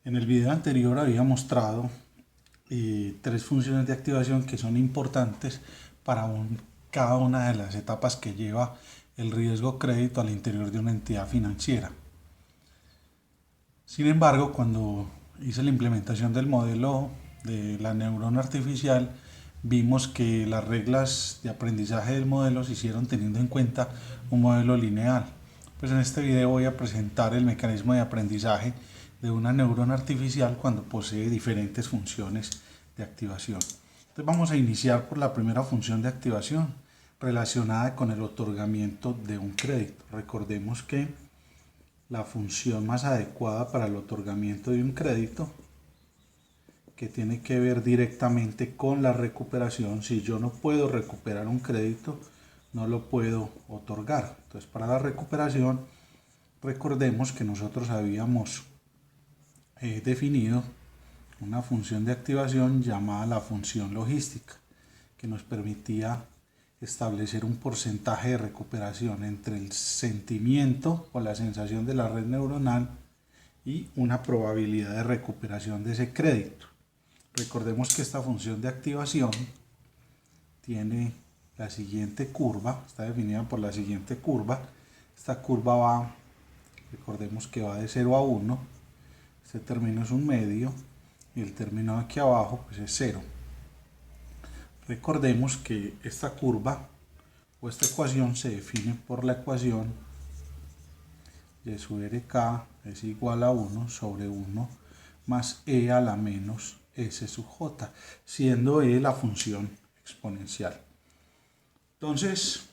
En el video anterior había mostrado tres funciones de activación que son importantes para cada una de las etapas que lleva el riesgo crédito al interior de una entidad financiera. Sin embargo, cuando hice la implementación del modelo de la neurona artificial, vimos que las reglas de aprendizaje del modelo se hicieron teniendo en cuenta un modelo lineal. Pues en este video voy a presentar el mecanismo de aprendizaje de una neurona artificial cuando posee diferentes funciones de activación. Entonces vamos a iniciar por la primera función de activación relacionada con el otorgamiento de un crédito. Recordemos que la función más adecuada para el otorgamiento de un crédito, que tiene que ver directamente con la recuperación. Si yo no puedo recuperar un crédito, no lo puedo otorgar. Entonces, para la recuperación, recordemos que nosotros habíamos definido una función de activación llamada la función logística, que nos permitía establecer un porcentaje de recuperación entre el sentimiento o la sensación de la red neuronal y una probabilidad de recuperación de ese crédito. Recordemos que esta función de activación tiene la siguiente curva, está definida por la siguiente curva. Esta curva va, recordemos que va de 0 a 1, este término es un medio y el término aquí abajo pues es 0. Recordemos que esta curva o esta ecuación se define por la ecuación y sub rk es igual a 1 sobre 1 más e a la menos s sub j, siendo e la función exponencial. Entonces,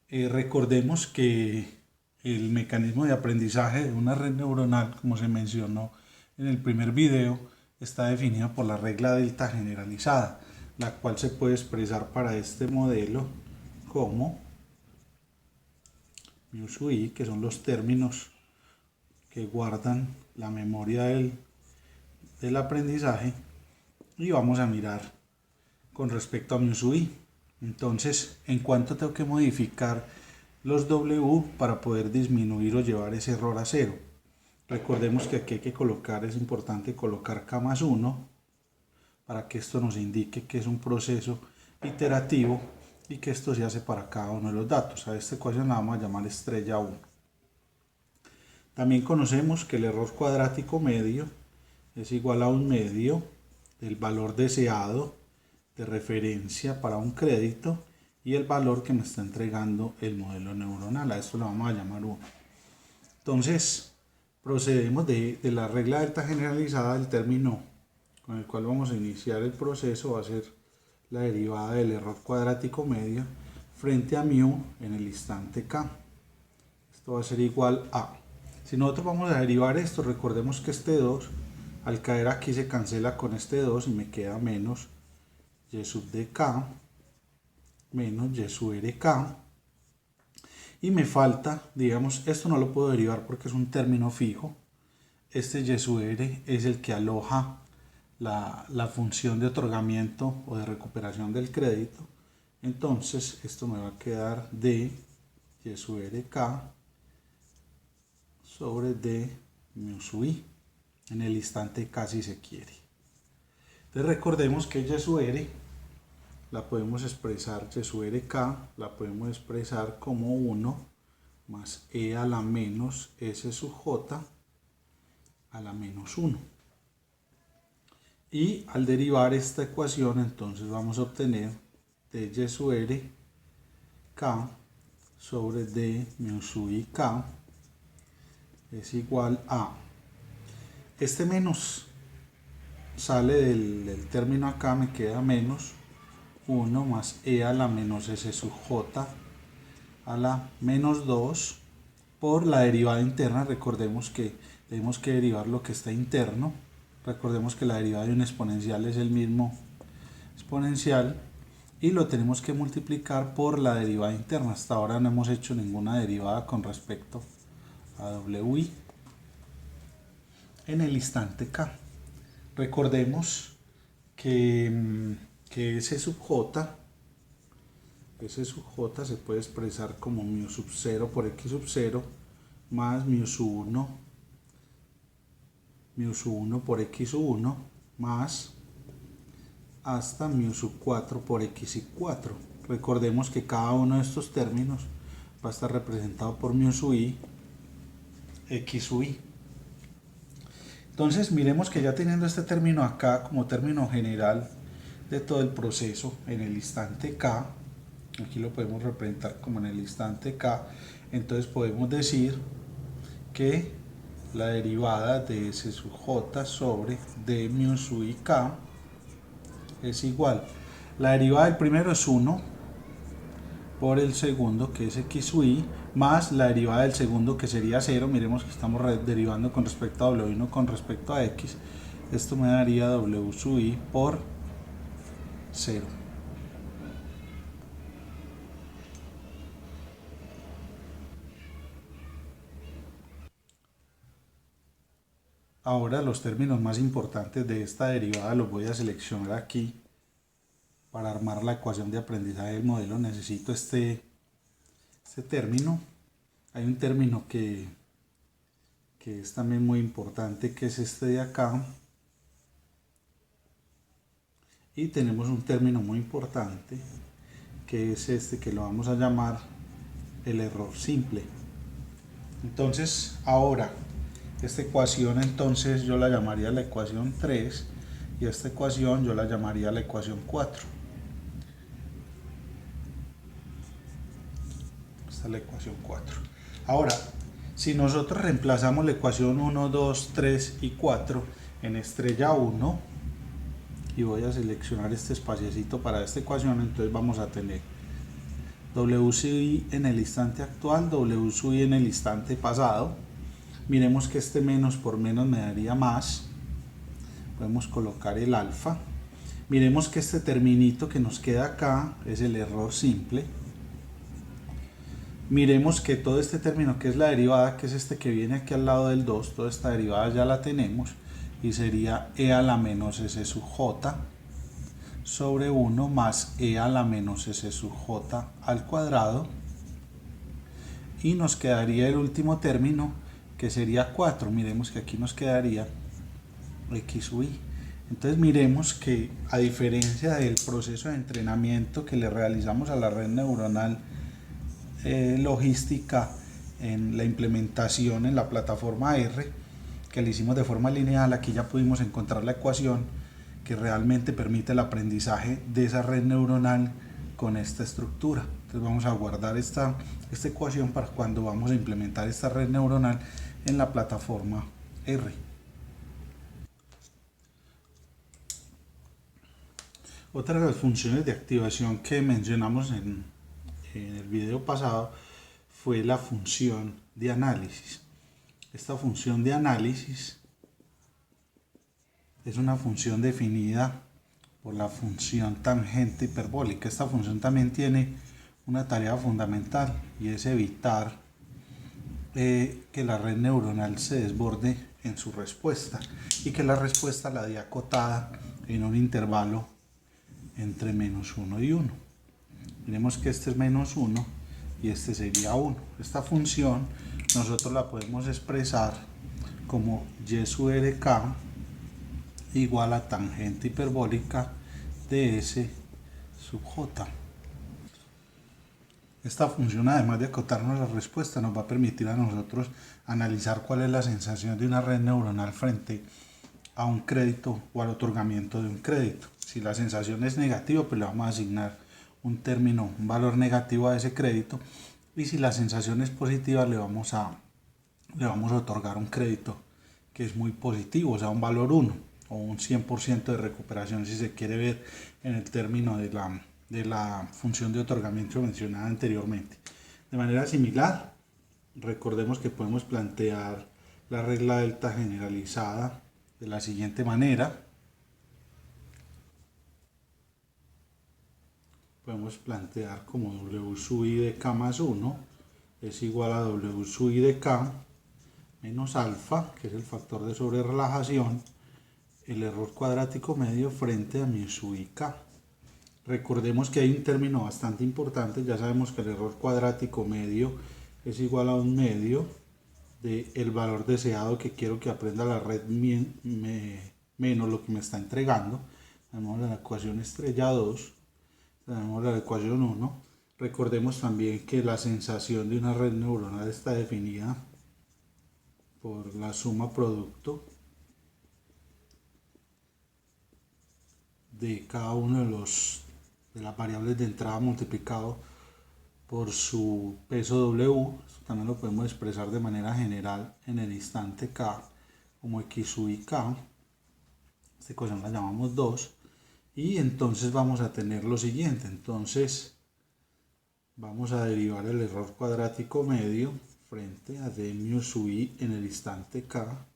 recordemos que el mecanismo de aprendizaje de una red neuronal, como se mencionó en el primer video, está definido por la regla delta generalizada, la cual se puede expresar para este modelo como mu sub i, que son los términos que guardan la memoria del aprendizaje, y vamos a mirar con respecto a mu sub i. Entonces, ¿en cuánto tengo que modificar los W para poder disminuir o llevar ese error a 0? Recordemos que aquí hay que colocar, es importante colocar K más 1 para que esto nos indique que es un proceso iterativo y que esto se hace para cada uno de los datos. A esta ecuación la vamos a llamar estrella 1. También conocemos que el error cuadrático medio es igual a un medio del valor deseado de referencia para un crédito y el valor que me está entregando el modelo neuronal. A esto lo vamos a llamar 1. Entonces, procedemos de la regla delta generalizada. Del término con el cual vamos a iniciar el proceso va a ser la derivada del error cuadrático medio frente a mu en el instante k. Esto va a ser igual a, si nosotros vamos a derivar esto, recordemos que este 2 al caer aquí se cancela con este 2 y me queda menos y sub dk menos y sub rk, y me falta, digamos, esto no lo puedo derivar porque es un término fijo. Este y sub r es el que aloja la función de otorgamiento o de recuperación del crédito. Entonces esto me va a quedar d y sub rk sobre d mu sub i en el instante k si se quiere. Entonces recordemos que y sub r la podemos expresar, y sub rk la podemos expresar como 1 más e a la menos s sub j a la menos 1. Y al derivar esta ecuación, entonces vamos a obtener d y sub r k sobre d mu sub i k es igual a, este menos sale del término acá, me queda menos 1 más e a la menos s sub j a la menos 2 por la derivada interna. Recordemos que tenemos que derivar lo que está interno. Recordemos que la derivada de un exponencial es el mismo exponencial y lo tenemos que multiplicar por la derivada interna. Hasta ahora no hemos hecho ninguna derivada con respecto a wi en el instante k. Recordemos que S sub j se puede expresar como mu sub 0 por x sub 0 más mu sub 1 mu sub 1 por x sub 1 más hasta mu sub 4 por x sub 4. Recordemos que cada uno de estos términos va a estar representado por mu sub i, x sub i. Entonces miremos que ya teniendo este término acá como término general de todo el proceso en el instante k, aquí lo podemos representar como en el instante k, entonces podemos decir que la derivada de s sub j sobre d mu sub i k es igual. La derivada del primero es 1 por el segundo, que es x sub i, más la derivada del segundo, que sería 0. Miremos que estamos derivando con respecto a w y no con respecto a x. Esto me daría w sub i por 0. Ahora los términos más importantes de esta derivada los voy a seleccionar aquí. Para armar la ecuación de aprendizaje del modelo necesito este término. Hay un término que es también muy importante, que es este de acá. Y tenemos un término muy importante, que es este, que lo vamos a llamar el error simple. Entonces ahora esta ecuación entonces yo la llamaría la ecuación 3 y esta ecuación yo la llamaría la ecuación 4. Esta es la ecuación 4. Ahora, si nosotros reemplazamos la ecuación 1, 2, 3 y 4 en estrella 1, y voy a seleccionar este espaciecito para esta ecuación, entonces vamos a tener w sub i en el instante actual, w sub i en el instante pasado. Miremos que este menos por menos me daría más. Podemos colocar el alfa. Miremos que este terminito que nos queda acá es el error simple. Miremos que todo este término que es la derivada, que es este que viene aquí al lado del 2, toda esta derivada ya la tenemos y sería e a la menos s sub j sobre 1 más e a la menos s sub j al cuadrado, y nos quedaría el último término que sería 4. Miremos que aquí nos quedaría x sub i. Entonces miremos que, a diferencia del proceso de entrenamiento que le realizamos a la red neuronal logística en la implementación en la plataforma R, que le hicimos de forma lineal, aquí ya pudimos encontrar la ecuación que realmente permite el aprendizaje de esa red neuronal con esta estructura. Entonces vamos a guardar esta ecuación para cuando vamos a implementar esta red neuronal en la plataforma R. Otra de las funciones de activación que mencionamos en el video pasado fue la función de análisis. Esta función de análisis es una función definida por la función tangente hiperbólica. Esta función también tiene una tarea fundamental y es evitar que la red neuronal se desborde en su respuesta y que la respuesta la dé acotada en un intervalo entre menos 1 y 1. Miremos que este es menos 1 y este sería 1. Esta función nosotros la podemos expresar como y sub de k igual a tangente hiperbólica de s sub j. Esta función, además de acotarnos la respuesta, nos va a permitir a nosotros analizar cuál es la sensación de una red neuronal frente a un crédito o al otorgamiento de un crédito. Si la sensación es negativa, pues le vamos a asignar un término, un valor negativo a ese crédito, y si la sensación es positiva, le vamos a otorgar un crédito que es muy positivo, o sea, un valor 1 o un 100% de recuperación, si se quiere ver en el término de la función de otorgamiento mencionada anteriormente. De manera similar, recordemos que podemos plantear la regla delta generalizada de la siguiente manera. Podemos plantear como w sub i de k más 1 es igual a w sub i de k menos alfa, que es el factor de sobrerelajación, el error cuadrático medio frente a mu sub i k. Recordemos que hay un término bastante importante, ya sabemos que el error cuadrático medio es igual a un medio del valor deseado que quiero que aprenda la red menos lo que me está entregando. Tenemos la ecuación estrella 2, tenemos la ecuación 1. Recordemos también que la sensación de una red neuronal está definida por la suma producto de cada uno de las variables de entrada multiplicado por su peso W. Esto también lo podemos expresar de manera general en el instante K como X sub I K. Esta ecuación la llamamos 2. Y entonces vamos a tener lo siguiente. Entonces vamos a derivar el error cuadrático medio frente a d mu sub I en el instante K.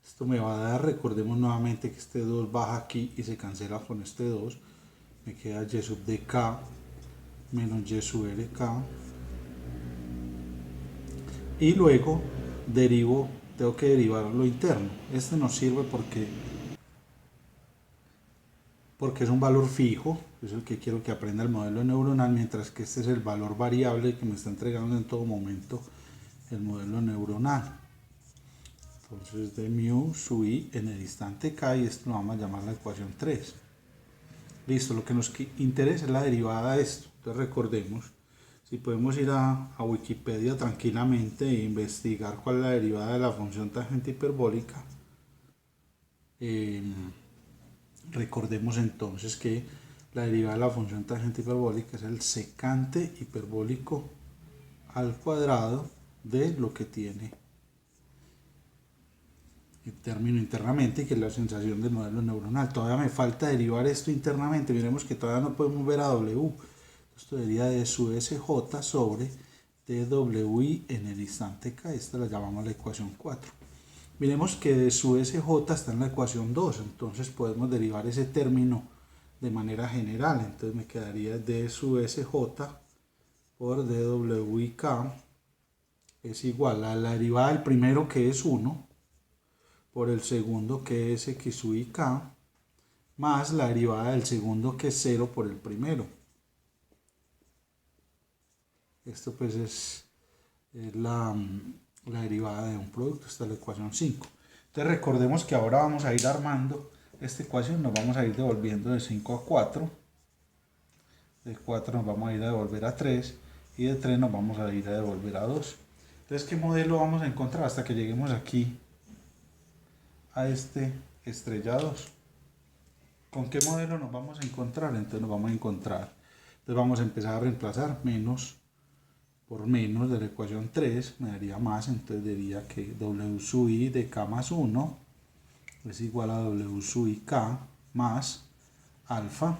Esto me va a dar, recordemos nuevamente que este 2 baja aquí y se cancela con este 2. Me queda y sub de k menos y sub r k. Y luego tengo que derivar lo interno. Este nos sirve porque es un valor fijo, es el que quiero que aprenda el modelo neuronal, mientras que este es el valor variable que me está entregando en todo momento el modelo neuronal. Entonces de mu sub i en el instante k, y esto lo vamos a llamar la ecuación 3. Listo, lo que nos interesa es la derivada de esto. Entonces recordemos, si podemos ir a Wikipedia tranquilamente e investigar cuál es la derivada de la función tangente hiperbólica. Recordemos entonces que la derivada de la función tangente hiperbólica es el secante hiperbólico al cuadrado de lo que tiene el término internamente, que es la sensación del modelo neuronal. Todavía me falta derivar esto internamente. Miremos que todavía no podemos ver a W. Esto sería de su SJ sobre dWi en el instante K. Esta la llamamos la ecuación 4. Miremos que de su SJ está en la ecuación 2. Entonces podemos derivar ese término de manera general. Entonces me quedaría d su SJ por dWik es igual a la derivada del primero, que es 1, por el segundo, que es x sub i k, más la derivada del segundo, que es 0, por el primero. Esto pues es la derivada de un producto. Esta es la ecuación 5. Entonces recordemos que ahora vamos a ir armando esta ecuación. Nos vamos a ir devolviendo de 5 a 4. De 4 nos vamos a ir a devolver a 3. Y de 3 nos vamos a ir a devolver a 2. Entonces, ¿qué modelo vamos a encontrar hasta que lleguemos aquí a este estrella 2? ¿Con qué modelo nos vamos a encontrar? Entonces nos vamos a encontrar, entonces vamos a empezar a reemplazar menos por menos de la ecuación 3, me daría más. Entonces diría que W sub i de k más 1 es igual a W sub i k más alfa.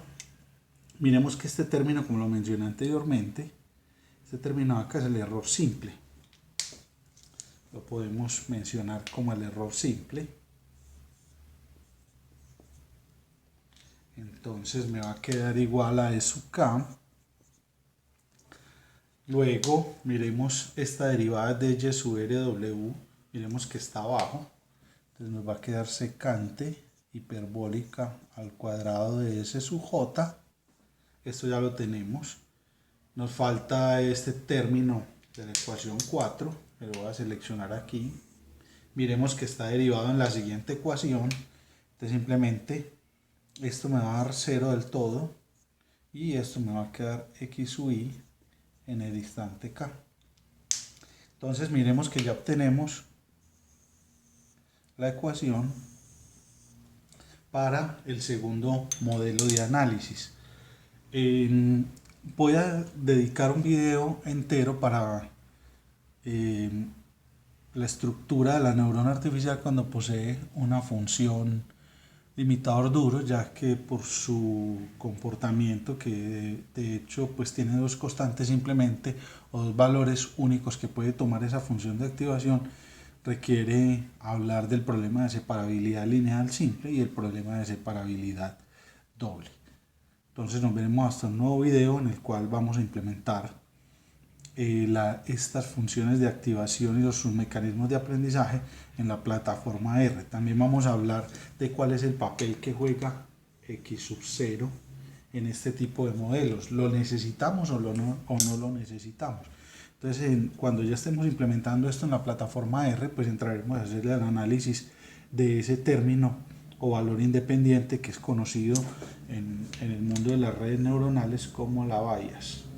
Miremos que este término, como lo mencioné anteriormente, este término acá es el error simple. Lo podemos mencionar como el error simple. Entonces me va a quedar igual a E sub k. Luego miremos esta derivada de y sub rw. Miremos que está abajo. Entonces nos va a quedar secante hiperbólica al cuadrado de s sub j. Esto ya lo tenemos. Nos falta este término de la ecuación 4. Me lo voy a seleccionar aquí. Miremos que está derivado en la siguiente ecuación. Entonces simplemente esto me va a dar 0 del todo. Y esto me va a quedar x sub i en el instante k. Entonces miremos que ya obtenemos la ecuación para el segundo modelo de análisis. Voy a dedicar un video entero para la estructura de la neurona artificial cuando posee una función limitador duro, ya que por su comportamiento, que de hecho pues tiene dos constantes simplemente, o dos valores únicos que puede tomar esa función de activación, requiere hablar del problema de separabilidad lineal simple y el problema de separabilidad doble. Entonces nos veremos hasta un nuevo video en el cual vamos a implementar estas funciones de activación y sus mecanismos de aprendizaje en la plataforma R. También vamos a hablar de cuál es el papel que juega X sub 0 en este tipo de modelos. ¿Lo necesitamos o no lo necesitamos? Entonces, cuando ya estemos implementando esto en la plataforma R, pues entraremos a hacer el análisis de ese término o valor independiente que es conocido en el mundo de las redes neuronales como la bias.